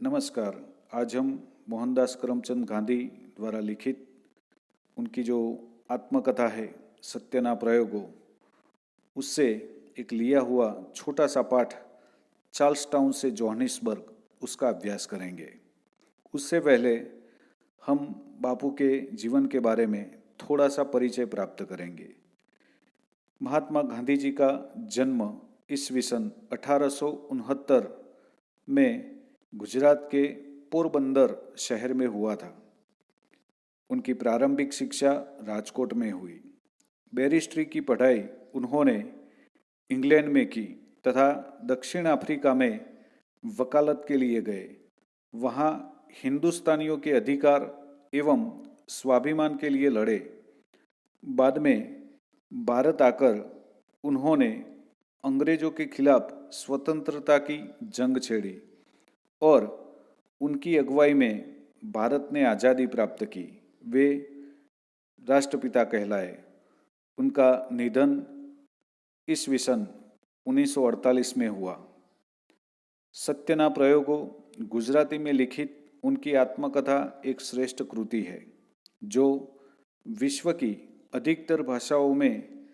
नमस्कार। आज हम मोहनदास करमचंद गांधी द्वारा लिखित उनकी जो आत्मकथा है सत्य ना प्रयोगो, उससे एक लिया हुआ छोटा सा पाठ चार्ल्स टाउन से जोहानिसबर्ग, उसका अभ्यास करेंगे। उससे पहले हम बापू के जीवन के बारे में थोड़ा सा परिचय प्राप्त करेंगे। महात्मा गांधी जी का जन्म ईस्वी सन 1869 में गुजरात के पोरबंदर शहर में हुआ था। उनकी प्रारंभिक शिक्षा राजकोट में हुई। बैरिस्ट्री की पढ़ाई उन्होंने इंग्लैंड में की तथा दक्षिण अफ्रीका में वकालत के लिए गए। वहाँ हिंदुस्तानियों के अधिकार एवं स्वाभिमान के लिए लड़े। बाद में भारत आकर उन्होंने अंग्रेजों के खिलाफ स्वतंत्रता की जंग छेड़ी और उनकी अगुवाई में भारत ने आज़ादी प्राप्त की। वे राष्ट्रपिता कहलाए। उनका निधन ईस्वी सन 1948 में हुआ। सत्य ना प्रयोगो गुजराती में लिखित उनकी आत्मकथा एक श्रेष्ठ कृति है जो विश्व की अधिकतर भाषाओं में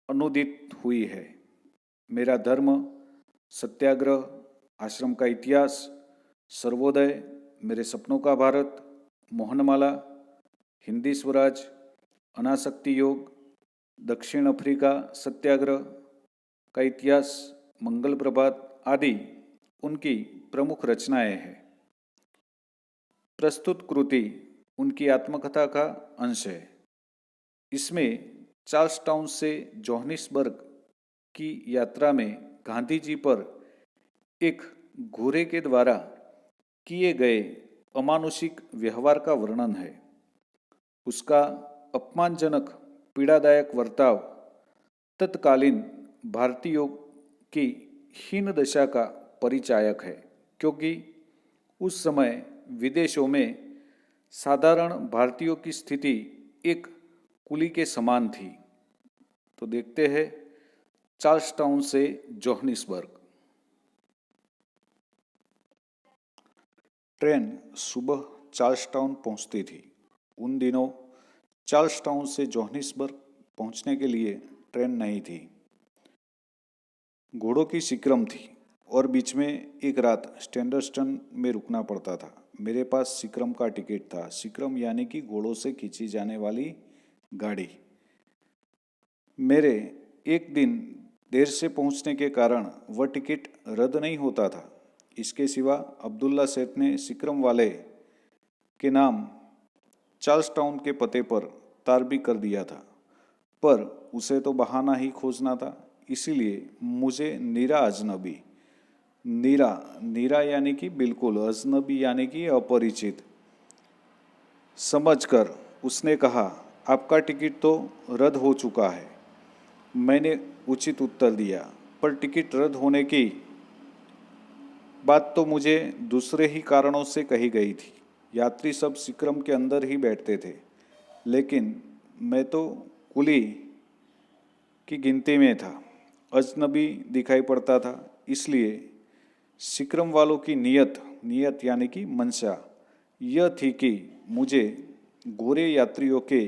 अनुदित हुई है। मेरा धर्म, सत्याग्रह, आश्रम का इतिहास, सर्वोदय, मेरे सपनों का भारत, मोहनमाला, हिंदी स्वराज, अनासक्ति योग, दक्षिण अफ्रीका सत्याग्रह का इतिहास, मंगल प्रभात आदि उनकी प्रमुख रचनाएं हैं। प्रस्तुत कृति उनकी आत्मकथा का अंश है। इसमें चार्ल्स टाउन से जोहानिसबर्ग की यात्रा में गांधी जी पर एक घोड़े के द्वारा किए गए अमानुषिक व्यवहार का वर्णन है। उसका अपमानजनक पीड़ादायक वर्ताव तत्कालीन भारतीयों की हीन दशा का परिचायक है, क्योंकि उस समय विदेशों में साधारण भारतीयों की स्थिति एक कुली के समान थी। तो देखते हैं चार्ल्स टाउन से जोहानिसबर्ग। ट्रेन सुबह चार्ल्स टाउन पहुंचती थी। उन दिनों चार्ल्स टाउन से जोहानिसबर्ग पहुंचने के लिए ट्रेन नहीं थी। घोड़ों की सिक्रम थी और बीच में एक रात स्टैंडर्स्टन में रुकना पड़ता था। मेरे पास सिक्रम का टिकट था। सिक्रम यानी कि घोड़ों से खींची जाने वाली गाड़ी। मेरे एक दिन देर से पहुंचने के कारण वह टिकट रद्द नहीं होता था। इसके सिवा अब्दुल्ला सेठ ने सिक्रम वाले के नाम चार्ल्स टाउन के पते पर तार भी कर दिया था, पर उसे तो बहाना ही खोजना था। इसीलिए मुझे नीरा अजनबी, नीरा यानी कि बिल्कुल, अजनबी यानी कि अपरिचित समझकर उसने कहा, आपका टिकट तो रद्द हो चुका है। मैंने उचित उत्तर दिया, पर टिकट रद्द होने की बात तो मुझे दूसरे ही कारणों से कही गई थी। यात्री सब सिक्रम के अंदर ही बैठते थे, लेकिन मैं तो कुली की गिनती में था, अजनबी दिखाई पड़ता था। इसलिए सिक्रम वालों की नियत यानी कि मंशा यह थी कि मुझे गोरे यात्रियों के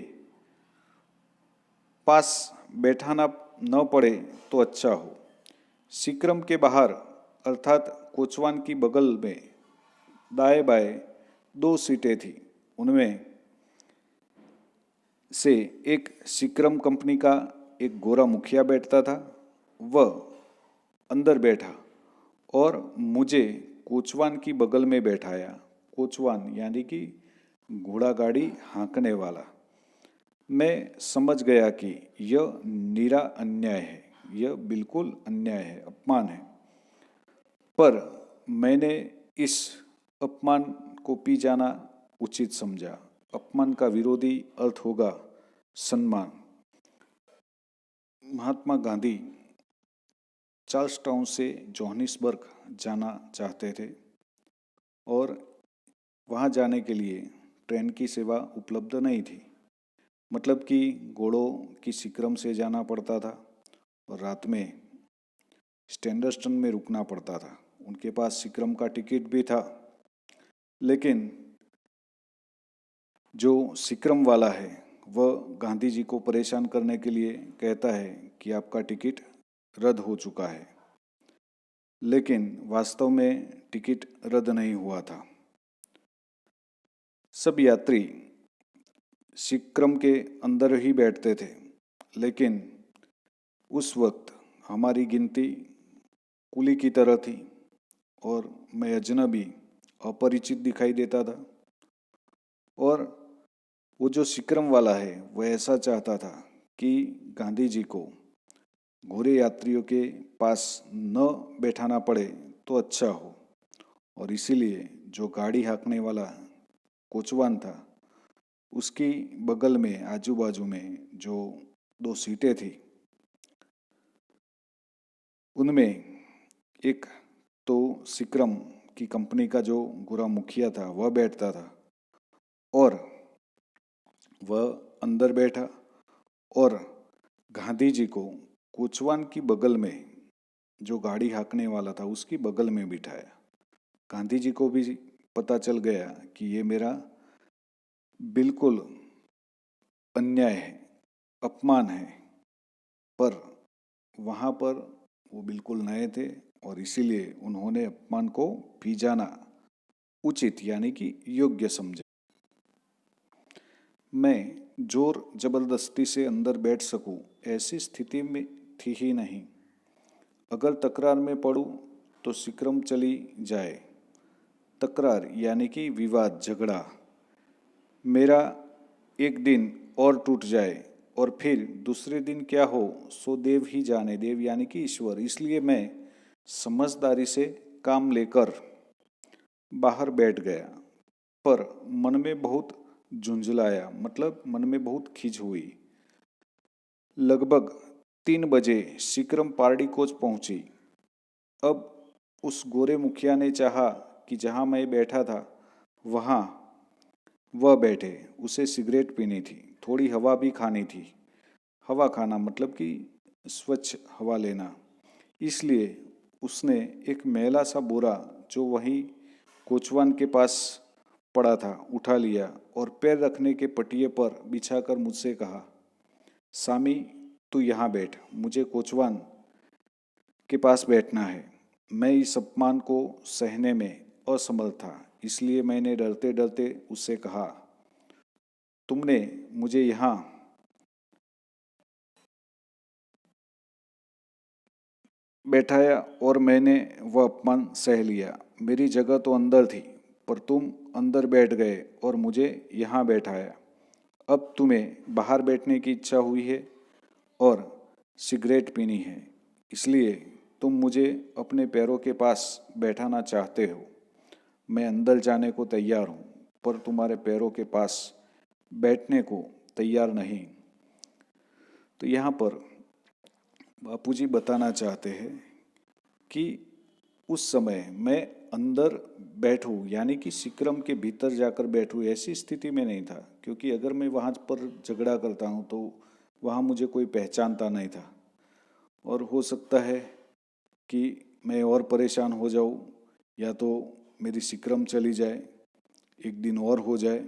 पास बैठाना न पड़े तो अच्छा हो। सिक्रम के बाहर अर्थात कोचवान की बगल में दाएं बाएं 2 सीटें थी। उनमें से एक सिक्रम कंपनी का एक गोरा मुखिया बैठता था। वह अंदर बैठा और मुझे कोचवान की बगल में बैठाया। कोचवान यानी कि घोड़ा गाड़ी हाँकने वाला। मैं समझ गया कि यह नीरा अन्याय है, यह बिल्कुल अन्याय है, अपमान है। पर मैंने इस अपमान को पी जाना उचित समझा। अपमान का विरोधी अर्थ होगा सम्मान। महात्मा गांधी चार्ल्स टाउन से जोहानिसबर्ग जाना चाहते थे और वहाँ जाने के लिए ट्रेन की सेवा उपलब्ध नहीं थी। मतलब कि घोड़ों की सिक्रम से जाना पड़ता था और रात में स्टैंडर्स्टन में रुकना पड़ता था। उनके पास सिक्रम का टिकट भी था, लेकिन जो सिक्रम वाला है वह गांधी जी को परेशान करने के लिए कहता है कि आपका टिकट रद्द हो चुका है। लेकिन वास्तव में टिकट रद्द नहीं हुआ था। सब यात्री सिक्रम के अंदर ही बैठते थे, लेकिन उस वक्त हमारी गिनती कुली की तरह थी और मैं अजनबी, अपरिचित दिखाई देता था। और वो जो सिक्रम वाला है वह ऐसा चाहता था कि गांधी जी को घोड़े यात्रियों के पास न बैठाना पड़े तो अच्छा हो, और इसीलिए जो गाड़ी हाँकने वाला कोचवान था उसकी बगल में आजू बाजू में जो 2 सीटें थी उनमें एक तो सिक्रम की कंपनी का जो गोरा मुखिया था वह बैठता था, और वह अंदर बैठा और गांधी जी को कोचवान की बगल में जो गाड़ी हाँकने वाला था उसकी बगल में बिठाया। गांधी जी को भी पता चल गया कि ये मेरा बिल्कुल अन्याय है, अपमान है, पर वहाँ पर वो बिल्कुल नए थे और इसीलिए उन्होंने अपमान को पी जाना उचित यानी कि योग्य समझा। मैं जोर जबरदस्ती से अंदर बैठ सकूं ऐसी स्थिति में थी ही नहीं। अगर तकरार में पड़ूं तो सिक्रम चली जाए। तकरार यानी कि विवाद, झगड़ा मेरा एक दिन और टूट जाए और फिर दूसरे दिन क्या हो सो देव ही जाने, देव यानी कि ईश्वर। इसलिए मैं समझदारी से काम लेकर बाहर बैठ गया, पर मन में बहुत झुंझलाया, मतलब मन में बहुत खिंच हुई। लगभग 3 बजे सिक्रम पार्टी कोच पहुंची। अब उस गोरे मुखिया ने चाहा कि जहां मैं बैठा था वहां वह बैठे। उसे सिगरेट पीनी थी, थोड़ी हवा भी खानी थी। हवा खाना मतलब कि स्वच्छ हवा लेना। इसलिए उसने एक मैला सा बोरा जो वहीं कोचवान के पास पड़ा था उठा लिया और पैर रखने के पटिये पर बिछाकर मुझसे कहा, सामी तू यहाँ बैठ, मुझे कोचवान के पास बैठना है। मैं इस अपमान को सहने में असमर्थ था, इसलिए मैंने डरते डरते उससे कहा, तुमने मुझे यहाँ बैठाया और मैंने वह अपमान सह लिया। मेरी जगह तो अंदर थी, पर तुम अंदर बैठ गए और मुझे यहाँ बैठाया। अब तुम्हें बाहर बैठने की इच्छा हुई है और सिगरेट पीनी है, इसलिए तुम मुझे अपने पैरों के पास बैठाना चाहते हो। मैं अंदर जाने को तैयार हूँ, पर तुम्हारे पैरों के पास बैठने को तैयार नहीं। तो यहाँ पर बापूजी बताना चाहते हैं कि उस समय मैं अंदर बैठूं यानी कि सिक्रम के भीतर जाकर बैठूं ऐसी स्थिति में नहीं था, क्योंकि अगर मैं वहाँ पर झगड़ा करता हूँ तो वहाँ मुझे कोई पहचानता नहीं था और हो सकता है कि मैं और परेशान हो जाऊँ या तो मेरी सिक्रम चली जाए, एक दिन और हो जाए।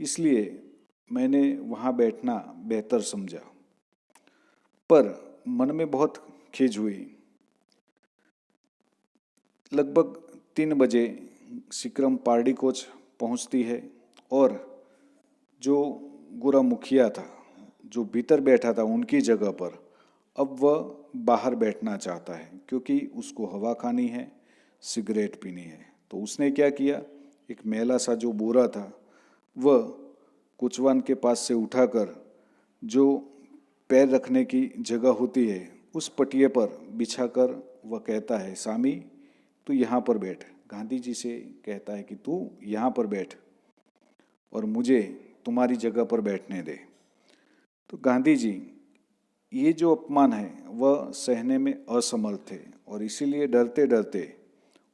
इसलिए मैंने वहाँ बैठना बेहतर समझा, पर मन में बहुत खिंच हुई। लगभग 3 बजे सिक्रम पार्टी कोच पहुंचती है और जो गोरा मुखिया था जो भीतर बैठा था उनकी जगह पर अब वह बाहर बैठना चाहता है, क्योंकि उसको हवा खानी है, सिगरेट पीनी है। तो उसने क्या किया, एक मैला सा जो बोरा था वह कुचवान के पास से उठाकर जो पैर रखने की जगह होती है उस पटिये पर बिछाकर वह कहता है, सामी तू यहाँ पर बैठ। गांधी जी से कहता है कि तू यहाँ पर बैठ और मुझे तुम्हारी जगह पर बैठने दे। तो गांधी जी ये जो अपमान है वह सहने में असमर्थ थे और इसीलिए डरते डरते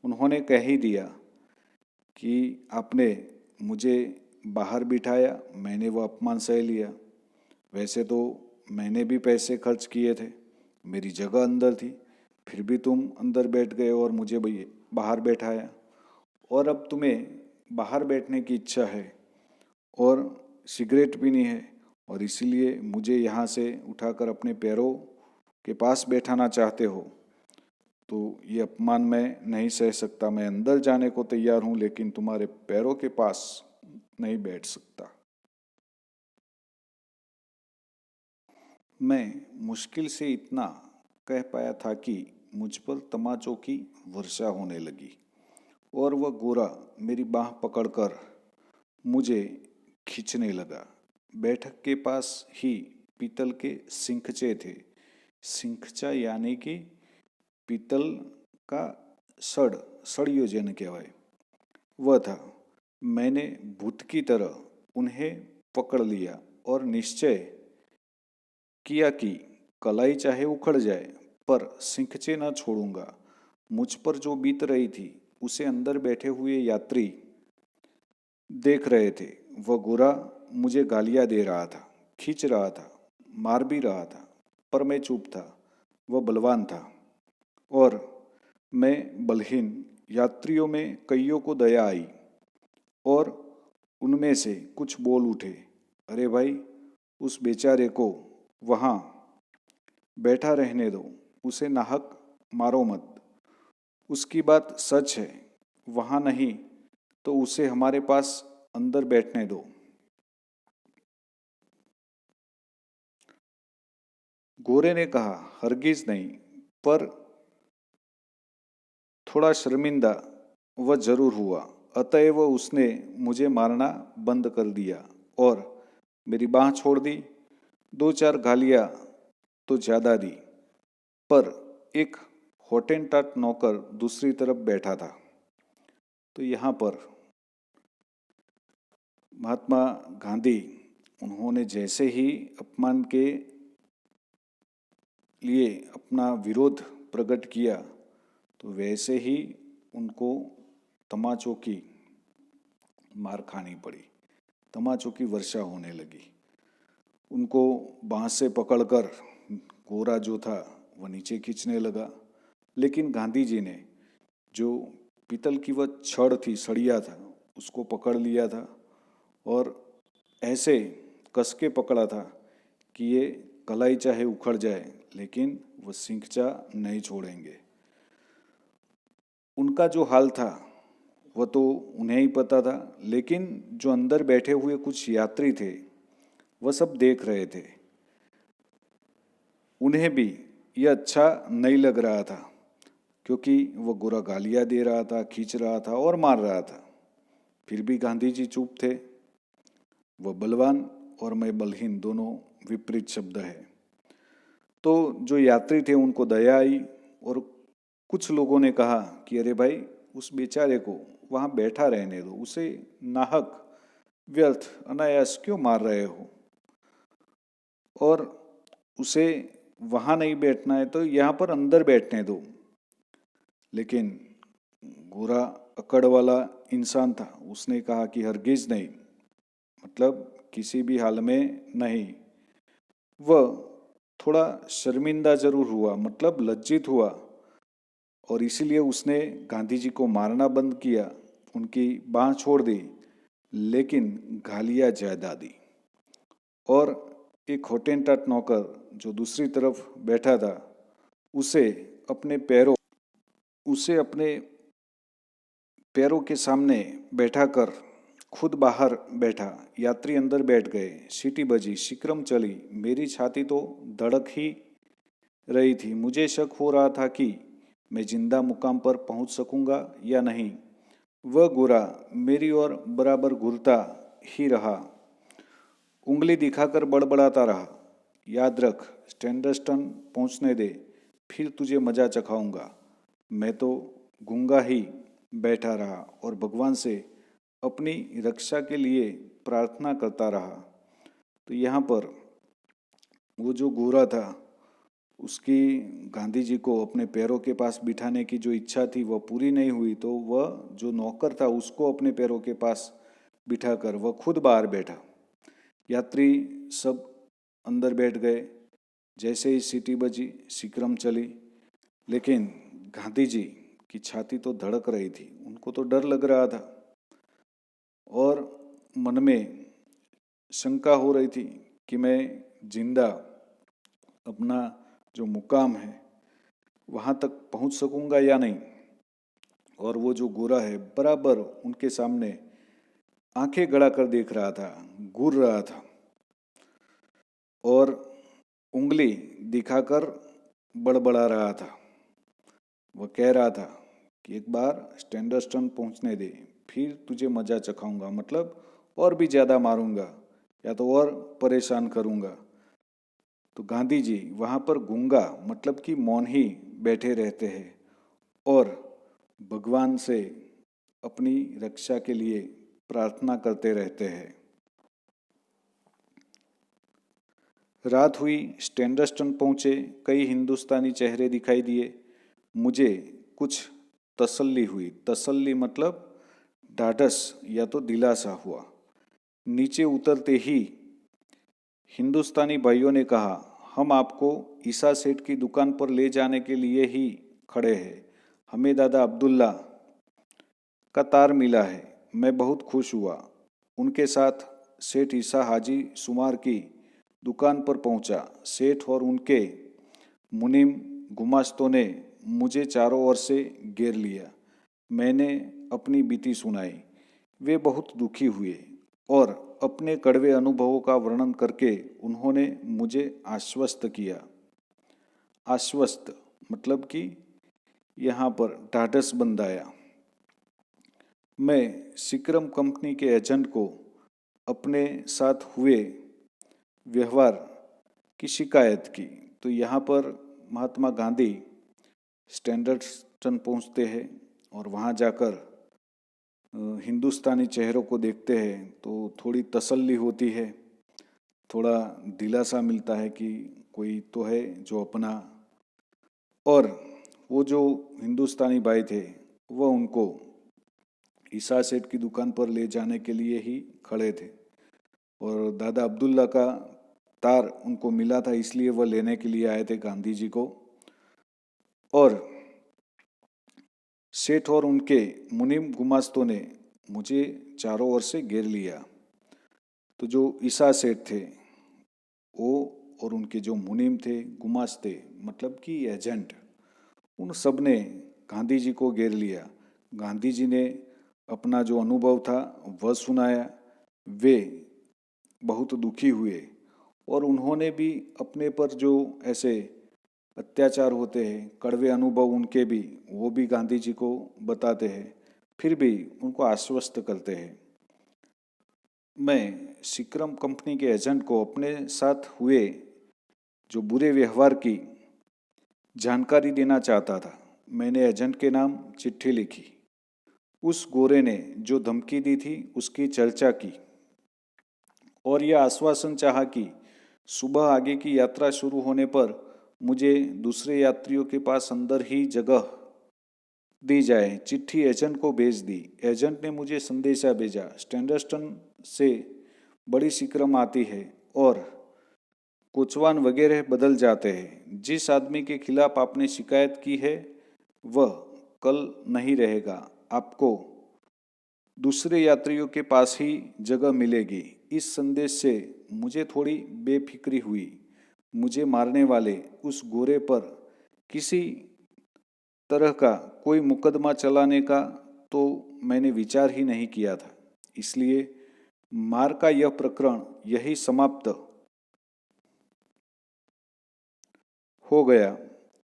उन्होंने कह ही दिया कि आपने मुझे बाहर बिठाया, मैंने वह अपमान सह लिया। वैसे तो मैंने भी पैसे खर्च किए थे, मेरी जगह अंदर थी, फिर भी तुम अंदर बैठ गए और मुझे बाहर बैठाया, और अब तुम्हें बाहर बैठने की इच्छा है और सिगरेट पीनी है और इसीलिए मुझे यहाँ से उठाकर अपने पैरों के पास बैठाना चाहते हो, तो ये अपमान मैं नहीं सह सकता। मैं अंदर जाने को तैयार हूँ लेकिन तुम्हारे पैरों के पास नहीं बैठ सकता। मैं मुश्किल से इतना कह पाया था कि मुझ पर तमाचों की वर्षा होने लगी और वह गोरा मेरी बाह पकड़कर मुझे खींचने लगा। बैठक के पास ही पीतल के सिंखचे थे। सिंखचा यानी कि पीतल का सड़ियो જેને કહેવાય वह था। मैंने भूत की तरह उन्हें पकड़ लिया और निश्चय किया कि कलाई चाहे उखड़ जाए पर सिंखचे न छोड़ूंगा। मुझ पर जो बीत रही थी उसे अंदर बैठे हुए यात्री देख रहे थे। वह गोरा मुझे गालियां दे रहा था, खींच रहा था, मार भी रहा था, पर मैं चुप था। वह बलवान था और मैं बलहीन। यात्रियों में कईयों को दया आई और उनमें से कुछ बोल उठे, अरे भाई, उस बेचारे को वहाँ बैठा रहने दो, उसे नाहक मारो मत। उसकी बात सच है, वहाँ नहीं तो उसे हमारे पास अंदर बैठने दो। गोरे ने कहा, हरगिज नहीं, पर थोड़ा शर्मिंदा वह जरूर हुआ। अतएव उसने मुझे मारना बंद कर दिया और मेरी बाह छोड़ दी। दो चार गालियां तो ज्यादा दी, पर एक होटेंटाट नौकर दूसरी तरफ बैठा था। तो यहाँ पर महात्मा गांधी, उन्होंने जैसे ही अपमान के लिए अपना विरोध प्रकट किया तो वैसे ही उनको तमाचों की मार खानी पड़ी, तमाचों की वर्षा होने लगी। उनको बांस से पकड़कर गोरा जो था वह नीचे खींचने लगा, लेकिन गांधी जी ने जो पीतल की वह छड़ थी, सड़िया था, उसको पकड़ लिया था और ऐसे कस के पकड़ा था कि ये कलाई चाहे उखड़ जाए लेकिन वह सिंखचा नहीं छोड़ेंगे। उनका जो हाल था वह तो उन्हें ही पता था, लेकिन जो अंदर बैठे हुए कुछ यात्री थे वह सब देख रहे थे। उन्हें भी यह अच्छा नहीं लग रहा था क्योंकि वह गोरा गालियां दे रहा था, खींच रहा था और मार रहा था। फिर भी गांधी जी चुप थे। वह बलवान और मैं बलहीन, दोनों विपरीत शब्द है। तो जो यात्री थे उनको दया आई और कुछ लोगों ने कहा कि अरे भाई, उस बेचारे को वहां बैठा रहने दो, उसे नाहक व्यर्थ अनायास क्यों मार रहे हो, और उसे वहां नहीं बैठना है तो यहाँ पर अंदर बैठने दो। लेकिन गोरा अकड़ वाला इंसान था, उसने कहा कि हरगिज नहीं, मतलब किसी भी हाल में नहीं। वह थोड़ा शर्मिंदा जरूर हुआ, मतलब लज्जित हुआ, और इसीलिए उसने गांधी जी को मारना बंद किया, उनकी बाह छोड़ दी, लेकिन गालियां ज्यादा दी। और एक होटेंटाट नौकर जो दूसरी तरफ बैठा था उसे अपने पैरों के सामने बैठाकर खुद बाहर बैठा। यात्री अंदर बैठ गए। सीटी बजी, शिक्रम चली। मेरी छाती तो धड़क ही रही थी। मुझे शक हो रहा था कि मैं जिंदा मुकाम पर पहुंच सकूंगा या नहीं। वह गोरा मेरी ओर बराबर घूरता ही रहा, उंगली दिखाकर बड़बड़ाता रहा, याद रख, स्टैंडर्स्टन पहुंचने दे, फिर तुझे मजा चखाऊंगा। मैं तो गूंगा ही बैठा रहा और भगवान से अपनी रक्षा के लिए प्रार्थना करता रहा। तो यहाँ पर वो जो गोरा था, उसकी गांधी जी को अपने पैरों के पास बिठाने की जो इच्छा थी वह पूरी नहीं हुई, तो वह जो नौकर था उसको अपने पैरों के पास बिठाकर वह खुद बाहर बैठा। यात्री सब अंदर बैठ गए। जैसे ही सीटी बजी, शिक्रम चली, लेकिन गांधी जी की छाती तो धड़क रही थी, उनको तो डर लग रहा था। और मन में शंका हो रही थी कि मैं जिंदा अपना जो मुकाम है वहाँ तक पहुँच सकूँगा या नहीं। और वो जो गोरा है बराबर उनके सामने आंखें गड़ा कर देख रहा था, घूर रहा था और उंगली दिखाकर बड़बड़ा रहा था। वह कह रहा था कि एक बार स्टैंडर्स्टन पहुंचने दे, फिर तुझे मजा चखाऊंगा, मतलब और भी ज़्यादा मारूंगा या तो और परेशान करूंगा। तो गांधी जी वहाँ पर गूंगा मतलब कि मौन ही बैठे रहते हैं और भगवान से अपनी रक्षा के लिए प्रार्थना करते रहते हैं। रात हुई, स्टैंडर्स्टन पहुंचे, कई हिंदुस्तानी चेहरे दिखाई दिए। मुझे कुछ तसल्ली हुई। तसल्ली मतलब ढाढ़स या तो दिलासा हुआ। नीचे उतरते ही हिंदुस्तानी भाइयों ने कहा, हम आपको ईसा सेठ की दुकान पर ले जाने के लिए ही खड़े हैं। हमें दादा अब्दुल्ला का तार मिला है। मैं बहुत खुश हुआ। उनके साथ सेठ ईसा हाजी सुमार की दुकान पर पहुंचा। सेठ और उनके मुनीम गुमास्तों ने मुझे चारों ओर से घेर लिया। मैंने अपनी बीती सुनाई। वे बहुत दुखी हुए और अपने कड़वे अनुभवों का वर्णन करके उन्होंने मुझे आश्वस्त किया। आश्वस्त मतलब कि यहाँ पर ढाढ़स बंधाया। मैं सिक्रम कंपनी के एजेंट को अपने साथ हुए व्यवहार की शिकायत की। तो यहाँ पर महात्मा गांधी स्टैंडर्डस्टन पहुँचते हैं और वहाँ जाकर हिंदुस्तानी चेहरों को देखते हैं तो थोड़ी तसल्ली होती है, थोड़ा दिलासा मिलता है कि कोई तो है जो अपना। और वो जो हिंदुस्तानी भाई थे वह उनको ईसा सेठ की दुकान पर ले जाने के लिए ही खड़े थे और दादा अब्दुल्ला का तार उनको मिला था, इसलिए वह लेने के लिए आए थे गांधी जी को। और सेठ और उनके मुनीम गुमास्तों ने मुझे चारों ओर से घेर लिया। तो जो ईसा सेठ थे वो और उनके जो मुनीम थे, गुमास्ते मतलब कि एजेंट, उन सब ने गांधी जी को घेर लिया। गांधी जी ने अपना जो अनुभव था वह सुनाया। वे बहुत दुखी हुए और उन्होंने भी अपने पर जो ऐसे अत्याचार होते हैं, कड़वे अनुभव उनके भी, वो भी गांधी जी को बताते हैं, फिर भी उनको आश्वस्त करते हैं। मैं सिक्रम कंपनी के एजेंट को अपने साथ हुए जो बुरे व्यवहार की जानकारी देना चाहता था। मैंने एजेंट के नाम चिट्ठी लिखी। उस गोरे ने जो धमकी दी थी उसकी चर्चा की और यह आश्वासन चाहा कि सुबह आगे की यात्रा शुरू होने पर मुझे दूसरे यात्रियों के पास अंदर ही जगह दी जाए। चिट्ठी एजेंट को भेज दी। एजेंट ने मुझे संदेशा भेजा, स्टैंडर्स्टन से बड़ी सिक्रम आती है और कोचवान वगैरह बदल जाते हैं। जिस आदमी के खिलाफ आपने शिकायत की है वह कल नहीं रहेगा। आपको दूसरे यात्रियों के पास ही जगह मिलेगी। इस संदेश से मुझे थोड़ी बेफिक्री हुई। मुझे मारने वाले उस गोरे पर किसी तरह का कोई मुकदमा चलाने का तो मैंने विचार ही नहीं किया था। इसलिए मार का यह प्रकरण यही समाप्त हो गया।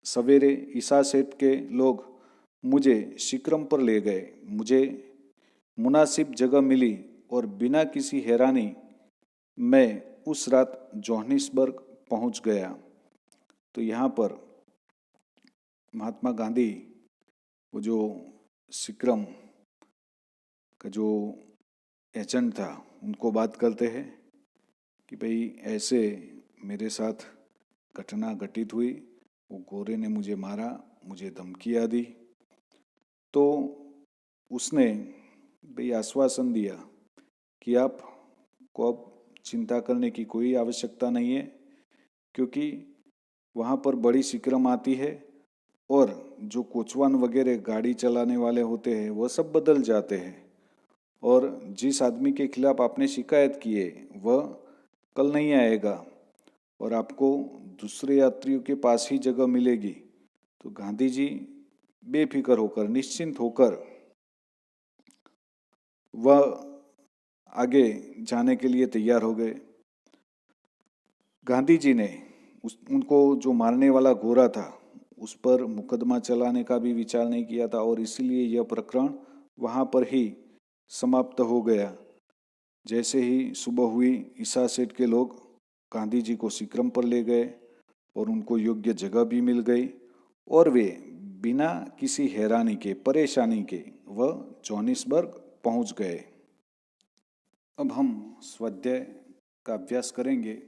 सवेरे ईसा सेठ के लोग मुझे सिक्रम पर ले गए। मुझे मुनासिब जगह मिली और बिना किसी हैरानी मैं उस रात जोहानिसबर्ग पहुंच गया। तो यहाँ पर महात्मा गांधी वो जो सिक्रम का जो एजेंट था उनको बात करते हैं कि भाई ऐसे मेरे साथ घटना घटित हुई, वो गोरे ने मुझे मारा, मुझे धमकियाँ दी। तो उसने भाई आश्वासन दिया कि आपको अब चिंता करने की कोई आवश्यकता नहीं है, क्योंकि वहाँ पर बड़ी सिक्रम आती है और जो कोचवान वगैरह गाड़ी चलाने वाले होते हैं वह सब बदल जाते हैं और जिस आदमी के खिलाफ आपने शिकायत की है वह कल नहीं आएगा और आपको दूसरे यात्रियों के पास ही जगह मिलेगी, तो गांधी जी बेफिक्र होकर, निश्चिंत होकर वह आगे जाने के लिए तैयार हो गए। गांधी जी ने उनको जो मारने वाला गोरा था उस पर मुकदमा चलाने का भी विचार नहीं किया था और इसीलिए यह प्रकरण वहाँ पर ही समाप्त हो गया। जैसे ही सुबह हुई, ईसा सेठ के लोग गांधी जी को सिक्रम पर ले गए और उनको योग्य जगह भी मिल गई और वे बिना किसी हैरानी के, परेशानी के वह जोहानिसबर्ग पहुंच गए। अब हम स्वाध्याय का अभ्यास करेंगे।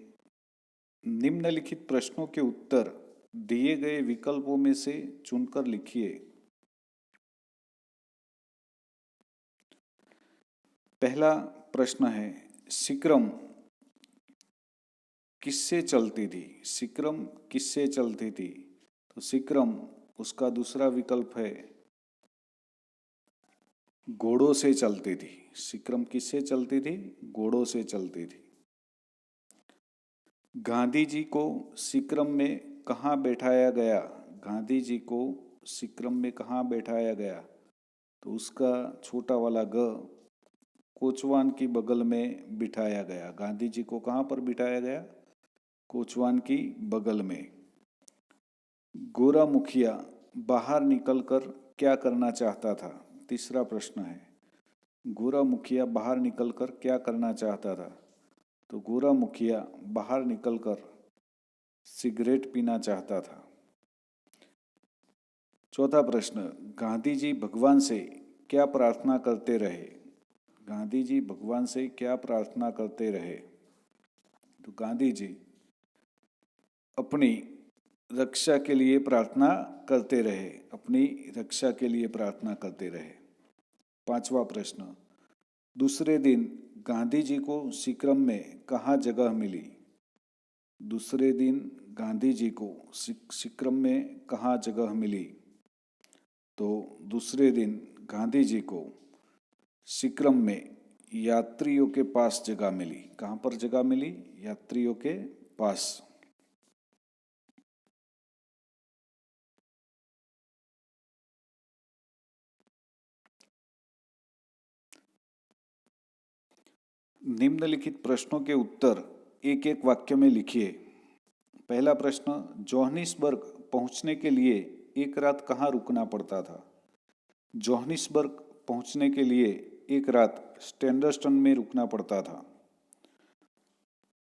निम्नलिखित प्रश्नों के उत्तर दिए गए विकल्पों में से चुनकर लिखिए। पहला प्रश्न है, सिक्रम किससे चलती थी? सिक्रम किससे चलती थी? तो सिक्रम, उसका दूसरा विकल्प है घोड़ों से चलती थी। सिक्रम किससे चलती थी? घोड़ों से चलती थी। गांधी जी को सिक्रम में कहाँ बैठाया गया? गांधी जी को सिक्रम में कहाँ बैठाया गया? तो उसका छोटा वाला ग कोचवान की बगल में बिठाया गया। गांधी जी को कहाँ पर बिठाया गया? कोचवान की बगल में। गोरा मुखिया बाहर निकलकर क्या करना चाहता था? तीसरा प्रश्न है, गोरा मुखिया बाहर निकलकर क्या करना चाहता था? तो गोरा मुखिया बाहर निकलकर सिगरेट पीना चाहता था। चौथा प्रश्न, गांधी जी भगवान से क्या प्रार्थना करते रहे? गांधी जी भगवान से क्या प्रार्थना करते रहे? तो गांधी जी अपनी रक्षा के लिए प्रार्थना करते रहे। अपनी रक्षा के लिए प्रार्थना करते रहे। पांचवा प्रश्न, दूसरे दिन गांधी जी को सिक्रम में कहाँ जगह मिली? दूसरे दिन गांधी जी को सिक्रम में कहाँ जगह मिली? तो दूसरे दिन गांधी जी को सिक्रम में यात्रियों के पास जगह मिली। कहाँ पर जगह मिली? यात्रियों के पास। निम्नलिखित प्रश्नों के उत्तर एक एक वाक्य में लिखिए। पहला प्रश्न, जोहानिसबर्ग पहुंचने के लिए एक रात कहाँ रुकना पड़ता था? जोहानिसबर्ग पहुंचने के लिए एक रात स्टैंडर्स्टन में रुकना पड़ता था।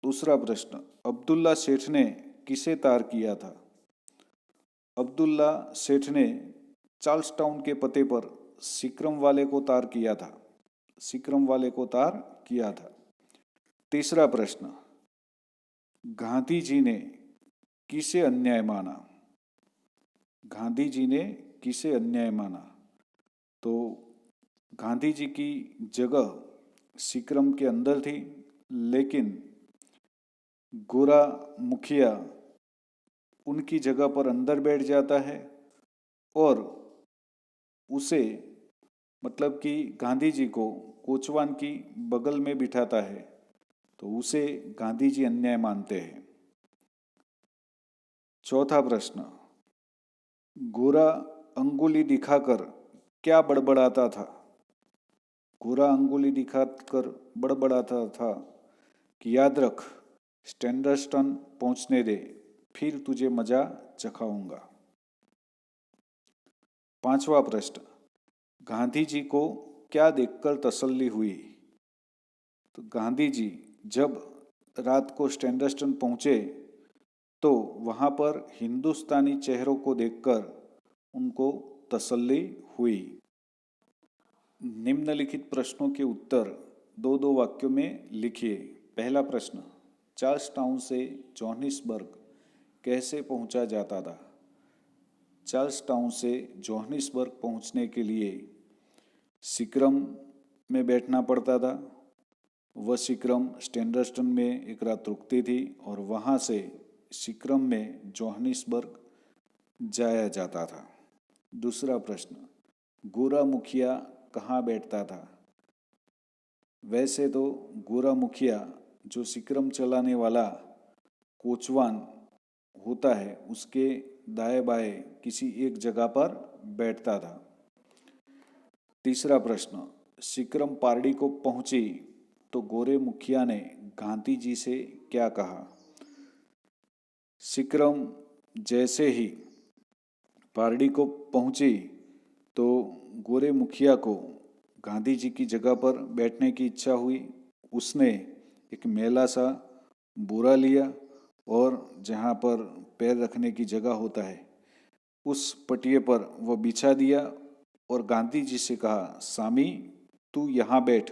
दूसरा प्रश्न, अब्दुल्ला सेठ ने किसे तार किया था? अब्दुल्ला सेठ ने चार्ल्स टाउन के पते पर सिक्रम वाले को तार किया था। सिक्रम वाले को तार किया था। तीसरा प्रश्न, गांधी जी ने किसे अन्याय माना? गांधी जी ने किसे अन्याय माना? तो गांधी जी की जगह सिक्रम के अंदर थी, लेकिन गोरा मुखिया उनकी जगह पर अंदर बैठ जाता है और उसे, मतलब कि गांधी जी को कोचवान की बगल में बिठाता है, तो उसे गांधी जी अन्याय मानते हैं। चौथा प्रश्न, गोरा अंगुली दिखाकर क्या बड़बड़ाता था? गोरा अंगुली दिखाकर बड़बड़ाता था कि याद रख, स्टैंडर्स्टन पहुंचने दे, फिर तुझे मजा चखाऊंगा। पांचवा प्रश्न, गांधी जी को क्या देखकर तसल्ली हुई? तो गांधी जी जब रात को स्टैंडर्स्टन पहुंचे तो वहां पर हिंदुस्तानी चेहरों को देखकर उनको तसल्ली हुई। निम्नलिखित प्रश्नों के उत्तर दो दो वाक्यों में लिखिए। पहला प्रश्न, चार्ल्स टाउन से जोहानिसबर्ग कैसे पहुंचा जाता था? चार्ल्स टाउन से जोहानिसबर्ग पहुंचने के लिए सिक्रम में बैठना पड़ता था। वह सिक्रम स्टैंडर्स्टन में एक रात रुकती थी और वहाँ से सिक्रम में जोहानिसबर्ग जाया जाता था। दूसरा प्रश्न, गोरा मुखिया कहाँ बैठता था? वैसे तो गोरा मुखिया जो सिक्रम चलाने वाला कोचवान होता है उसके दाएं बाएं किसी एक जगह पर बैठता था। तीसरा प्रश्न, सिक्रम पारडी को पहुंची तो गोरे मुखिया ने गांधी जी से क्या कहा? सिक्रम जैसे ही पारडी को पहुंची तो गोरे मुखिया को गांधी जी की जगह पर बैठने की इच्छा हुई। उसने एक मैला सा बोरा लिया और जहाँ पर पैर रखने की जगह होता है उस पटिए पर वह बिछा दिया और गांधी जी से कहा, सामी तू यहाँ बैठ,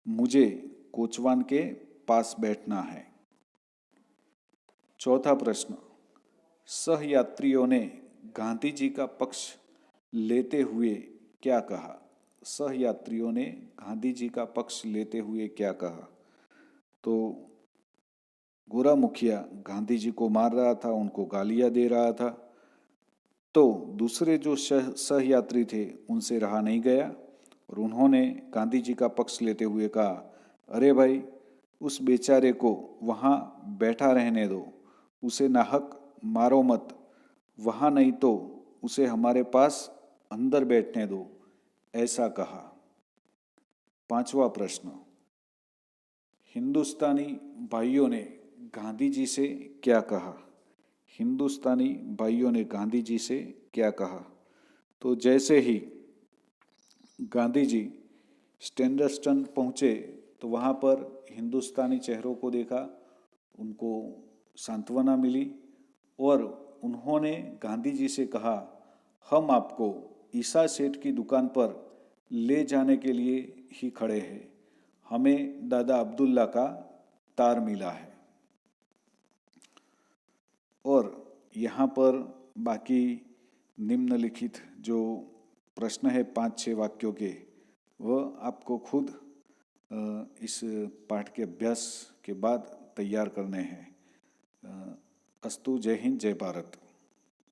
मुझे कोचवान के पास बैठना है। चौथा प्रश्न, सहयात्रियों ने गांधी जी का पक्ष लेते हुए क्या कहा? सहयात्रियों ने गांधी जी का पक्ष लेते हुए क्या कहा? तो गोरा मुखिया गांधी जी को मार रहा था, उनको गालियां दे रहा था। तो दूसरे जो सहयात्री थे उनसे रहा नहीं गया और उन्होंने गांधी जी का पक्ष लेते हुए कहा, अरे भाई, उस बेचारे को वहाँ बैठा रहने दो, उसे नाहक मारो मत, वहाँ नहीं तो उसे हमारे पास अंदर बैठने दो, ऐसा कहा। पांचवा प्रश्न, हिंदुस्तानी भाइयों ने गांधी जी से क्या कहा? हिंदुस्तानी भाइयों ने गांधी जी से क्या कहा? तो जैसे ही गांधी जी स्टैंडर्डस्टन पहुंचे तो वहाँ पर हिंदुस्तानी चेहरों को देखा, उनको सांत्वना मिली और उन्होंने गांधी जी से कहा, हम आपको ईसा सेठ की दुकान पर ले जाने के लिए ही खड़े हैं, हमें दादा अब्दुल्ला का तार मिला है। और यहाँ पर बाकी निम्नलिखित जो प्रश्न है 5-6 वाक्यों के, वह आपको खुद इस पाठ के अभ्यास के बाद तैयार करने हैं। अस्तु, जय हिंद, जय भारत।